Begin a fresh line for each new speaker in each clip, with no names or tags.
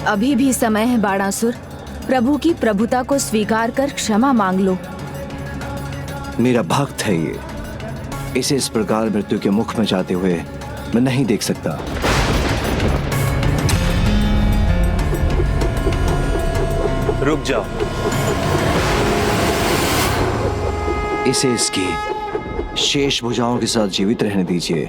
अभी भी समय है बाणासुर, प्रभु की प्रभुता को स्वीकार कर क्षमा मांग लो।
मेरा भक्त है ये, इसे इस प्रकार मृत्यु के मुख में जाते हुए मैं नहीं देख सकता।
रुक जाओ।
इसे इसकी शेष भुजाओं के साथ जीवित रहने दीजिए।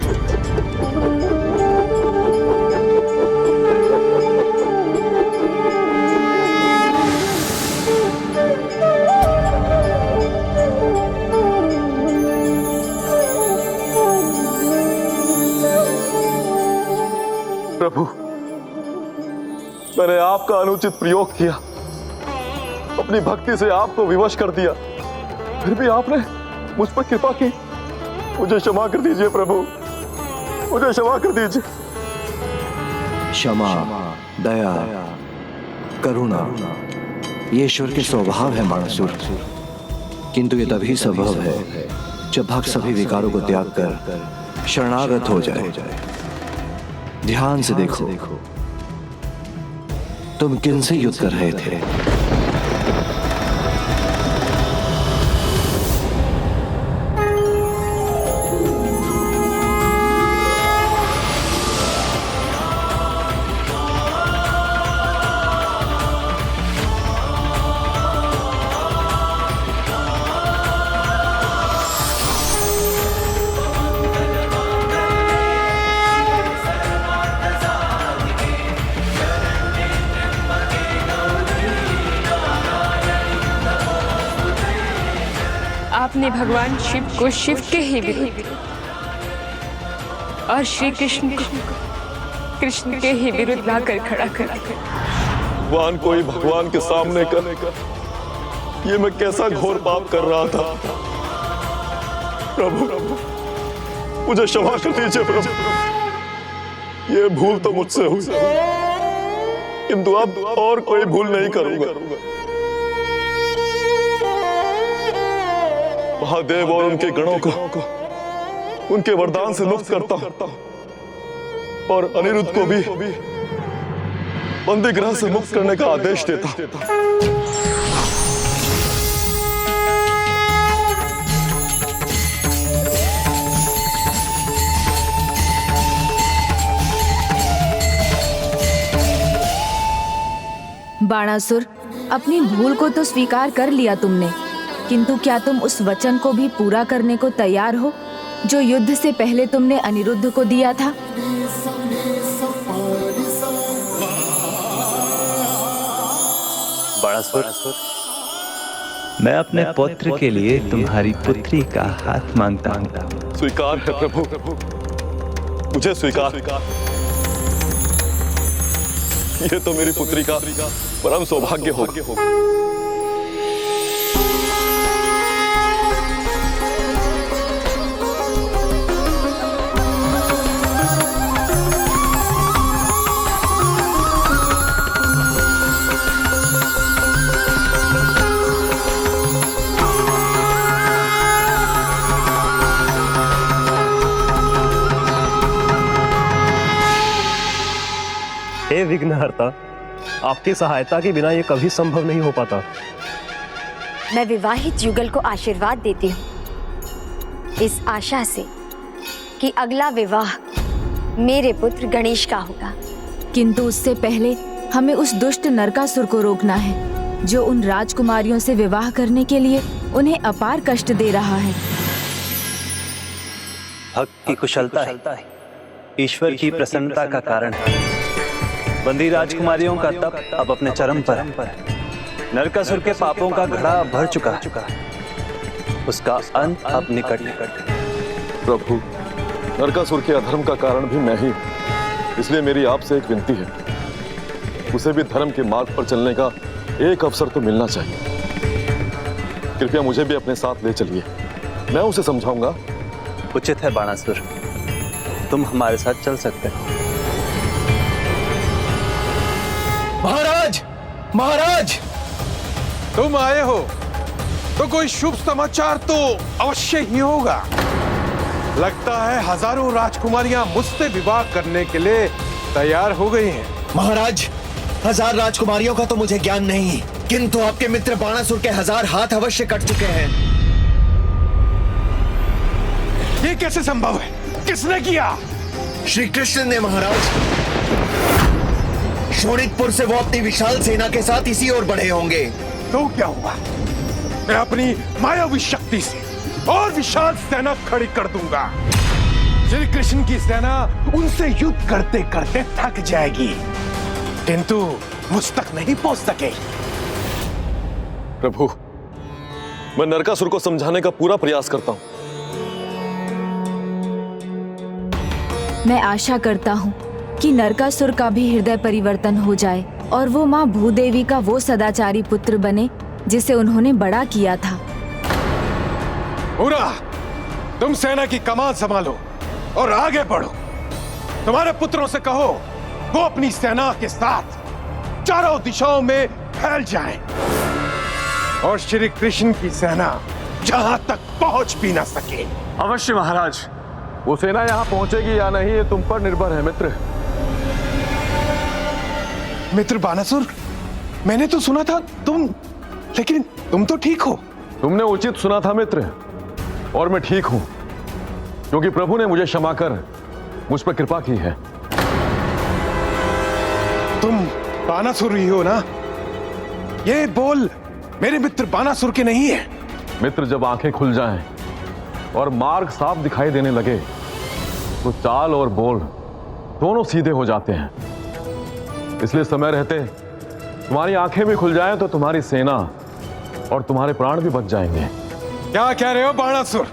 प्रभु, मैंने आपका अनुचित प्रयोग किया, अपनी भक्ति से आपको विवश कर दिया, फिर भी आपने मुझ पर कृपा की। मुझे क्षमा कर दीजिए प्रभु, मुझे क्षमा कर दीजिए।
क्षमा, दया, करुणा ये ईश्वर के स्वभाव है बाणासुर, किंतु ये तभी संभव है जब भक्त सभी विकारों को त्याग कर शरणागत हो जाए। ध्यान से देखो, तुम किनसे युद्ध कर रहे थे?
आपने भगवान शिव को शिव के ही विरुद्ध और श्री कृष्ण को कृष्ण के ही विरुद्ध लाकर खड़ा कर।
भगवान को ही भगवान के सामने कर ये मैं कैसा घोर पाप कर रहा था। प्रभु, मुझे क्षमा कर दीजिए प्रभु, ये भूल तो मुझसे हुई, किंतु अब और कोई भूल नहीं करूंगा। महादेव और उनके गणों को उनके वरदान से मुक्त करता हूं और अनिरुद्ध को भी बंदी गृह से मुक्त करने का आदेश देता हूं।
बाणासुर, अपनी भूल को तो स्वीकार कर लिया तुमने, किंतु क्या तुम उस वचन को भी पूरा करने को तैयार हो जो युद्ध से पहले तुमने अनिरुद्ध को दिया था?
बाणासुर, मैं अपने पुत्र के लिए तुम्हारी पुत्री का हाथ मांगता हूँ।
स्वीकार है प्रभु, मुझे स्वीकार। ये तो मेरी पुत्री का परम सौभाग्य होगा।
हे विघ्नहर्ता, आपकी सहायता के बिना यह कभी संभव नहीं हो पाता।
मैं विवाहित युगल को आशीर्वाद देती हूँ इस आशा से कि अगला विवाह मेरे पुत्र गणेश का होगा।
किंतु उससे पहले हमें उस दुष्ट नरकासुर को रोकना है जो उन राजकुमारियों से विवाह करने के लिए उन्हें अपार कष्ट दे रहा है।
भक्त की कुशलता है ईश्वर की प्रसन्नता का कारण है। बंदी राजकुमारियों का तप अब अपने चरम पर है। नरकासुर के पापों का घड़ा भर चुका है, उसका अंत अब निकट है।
प्रभु, नरकासुर के अधर्म का कारण भी मैं ही हूं, इसलिए मेरी आपसे एक विनती है, उसे भी धर्म के मार्ग पर चलने का एक अवसर तो मिलना चाहिए। कृपया मुझे भी अपने साथ ले चलिए, मैं उसे समझाऊंगा।
उचित है बाणासुर, तुम हमारे साथ चल सकते हो।
महाराज, महाराज,
तुम आए हो तो कोई शुभ समाचार तो अवश्य ही होगा। लगता है हजारों राजकुमारियां मुझसे विवाह करने के लिए तैयार हो गई हैं।
महाराज, 1000 राजकुमारियों का तो मुझे ज्ञान नहीं, किंतु आपके मित्र बाणासुर के 1000 हाथ अवश्य कट चुके हैं।
ये कैसे संभव है? किसने किया?
श्री कृष्ण ने महाराज। शोणितपुर से वो अपनी विशाल सेना के साथ इसी ओर बढ़े होंगे।
तो क्या हुआ? मैं अपनी मायावी शक्ति से और विशाल सेना खड़ी कर दूंगा। श्री कृष्ण की सेना उनसे युद्ध करते करते थक जाएगी, किंतु मुझ तक नहीं पहुंच सकेगी।
प्रभु, मैं नरकासुर को समझाने का पूरा प्रयास करता हूं।
मैं आशा करता हूँ कि नरकासुर का भी हृदय परिवर्तन हो जाए और वो माँ भूदेवी का वो सदाचारी पुत्र बने जिसे उन्होंने बड़ा किया था।
पूरा, तुम सेना की कमान संभालो और आगे बढ़ो। तुम्हारे पुत्रों से कहो वो अपनी सेना के साथ चारों दिशाओं में फैल जाएं और श्री कृष्ण की सेना जहां तक पहुंच भी ना सके।
अवश्य महाराज, वो सेना यहाँ पहुंचेगी या नहीं ये तुम पर निर्भर है मित्र।
मित्र बानासुर, मैंने तो सुना था लेकिन तुम तो ठीक हो।
तुमने उचित सुना था मित्र, और मैं ठीक हूं क्योंकि प्रभु ने मुझे क्षमा कर मुझ पर कृपा की है।
तुम बानासुर ही हो ना? ये बोल मेरे मित्र बानासुर के नहीं है।
मित्र, जब आंखें खुल जाएं और मार्ग साफ दिखाई देने लगे तो चाल और बोल दोनों सीधे हो जाते हैं। इसलिए समय रहते तुम्हारी आंखें भी खुल जाएं तो तुम्हारी सेना और तुम्हारे प्राण भी बच जाएंगे।
क्या कह रहे हो बाणासुर?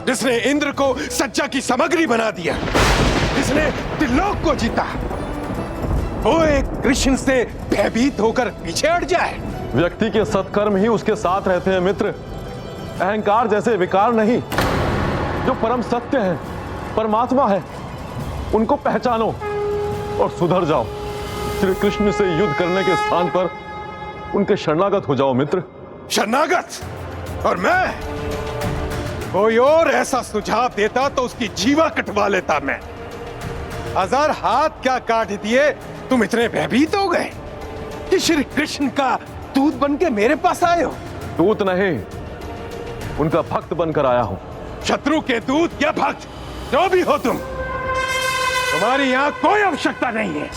जिसने इंद्र को सज्जा की सामग्री बना दिया, जिसने त्रिलोक को जीता, वो एक कृष्ण से भयभीत होकर पीछे हट जाए?
व्यक्ति के सत्कर्म ही उसके साथ रहते हैं मित्र। अहंकार जैसे विकार नहीं। जो परम सत्य है, परमात्मा है, उनको पहचानो और सुधर जाओ। श्री कृष्ण से युद्ध करने के स्थान पर उनके शरणागत हो जाओ मित्र।
शरणागत? और मैं कोई और ऐसा सुझाव देता तो उसकी जीवा कटवा लेता मैं। 1000 हाथ क्या काट दिए, तुम इतने भयभीत हो गए कि श्री कृष्ण का दूत बन के मेरे पास आए हो?
दूत नहीं, उनका भक्त बनकर आया हूं।
शत्रु के दूत या भक्त, जो भी हो तुम, तुम्हारी यहां कोई आवश्यकता नहीं है।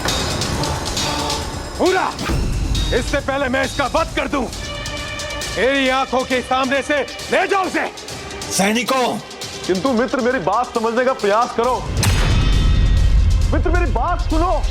पूरा, इससे पहले मैं इसका वध कर दूं, मेरी आंखों के सामने से ले जाओ उसे।
सैनिकों,
किंतु मित्र, मेरी बात समझने का प्रयास करो। मित्र, मेरी बात सुनो।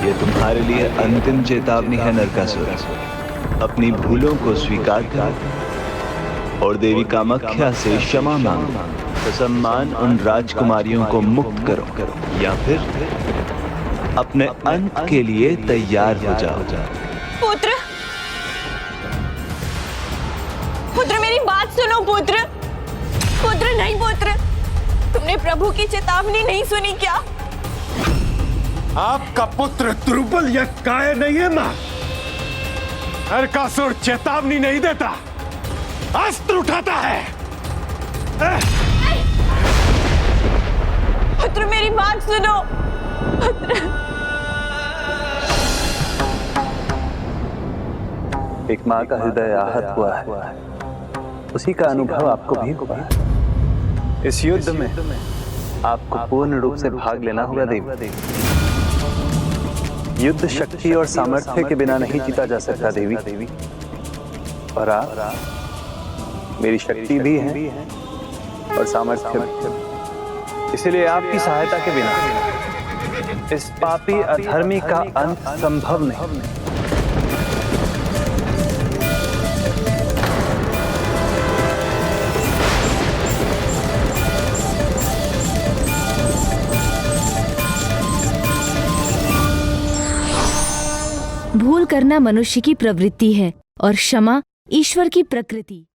ये तुम्हारे लिए अंतिम चेतावनी है नरकासुर। अपनी भूलों को स्वीकार करो और देवी कामाख्या से क्षमा मांगो। सम्मान उन राजकुमारियों को मुक्त करो या फिर अपने अंत के लिए तैयार हो जाओ।
पुत्र, पुत्र मेरी बात सुनो। पुत्र, पुत्र नहीं पुत्र, तुमने प्रभु की चेतावनी नहीं सुनी क्या?
आपका पुत्र दुर्बल या कायर नहीं है मां। नरकासुर चेतावनी नहीं देता, अस्त्र उठाता है।
पुत्र मेरी बात सुनो। पुत्र,
एक माँ का हृदय आहत हुआ है, उसी का अनुभव आपको भी हुआ है। इस युद्ध में आपको पूर्ण रूप से भाग लेना होगा देवी। युद्ध शक्ति और सामर्थ्य के बिना नहीं जीता जा सकता देवी। और आप मेरी शक्ति भी हैं और सामर्थ्य भी। इसलिए आपकी सहायता के बिना इस पापी अधर्मी का अंत संभव नहीं।
भूल करना मनुष्य की प्रवृत्ति है और क्षमा ईश्वर की प्रकृति।